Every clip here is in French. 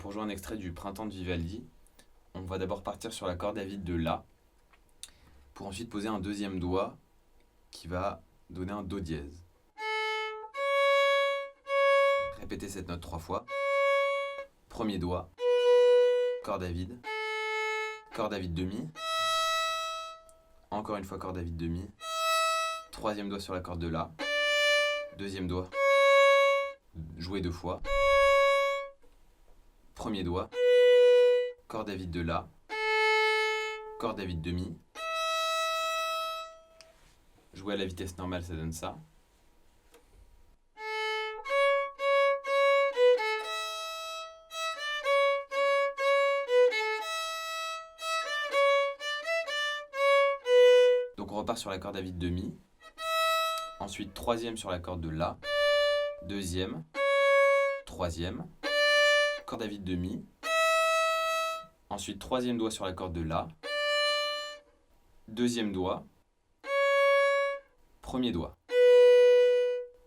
pour jouer un extrait du Printemps de Vivaldi, on va d'abord partir sur la corde à vide de La, pour ensuite poser un deuxième doigt qui va donner un Do dièse. Répétez cette note 3 fois. Premier doigt, corde à vide demi, encore une fois corde à vide demi, troisième doigt sur la corde de La, deuxième doigt, jouer 2 fois, premier doigt, corde à vide de La, corde à vide demi, jouer à la vitesse normale, ça donne ça. Donc on repart sur la corde à vide demi, ensuite troisième sur la corde de La, deuxième, troisième, corde à vide demi, ensuite troisième doigt sur la corde de La, deuxième doigt, premier doigt.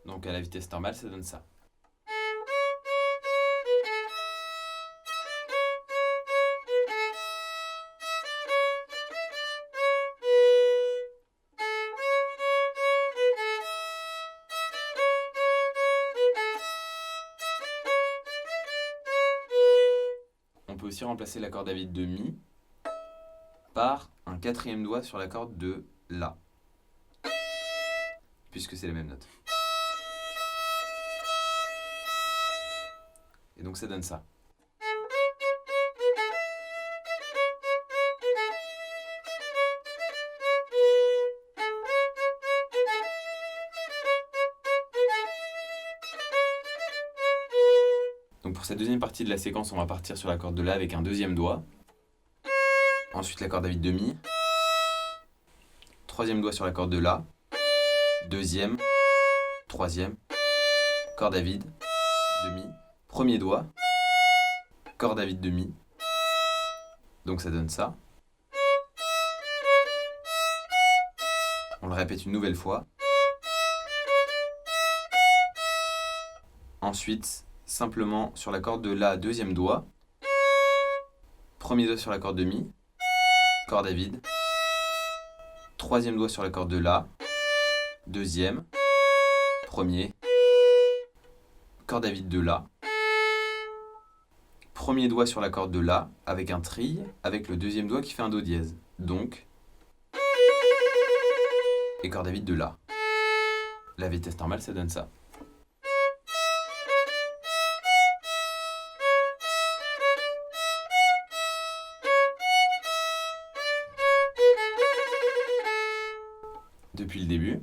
Donc à la vitesse normale, ça donne ça. On peut aussi remplacer la corde à vide de Mi par un quatrième doigt sur la corde de La, puisque c'est la même note. Et donc ça donne ça. Donc pour cette deuxième partie de la séquence, on va partir sur la corde de La avec un deuxième doigt. Ensuite la corde à vide de Mi. Troisième doigt sur la corde de La. Deuxième, troisième, corde à vide, de Mi. Premier doigt, corde à vide de Mi. Donc ça donne ça. On le répète une nouvelle fois. Ensuite, simplement sur la corde de La, deuxième doigt. Premier doigt sur la corde de Mi. Corde à vide. Troisième doigt sur la corde de La. Deuxième. Premier. Corde à vide de La. Premier doigt sur la corde de La avec un trill, avec le deuxième doigt qui fait un Do dièse. Donc. Et corde à vide de La. La vitesse normale, ça donne ça. Depuis le début.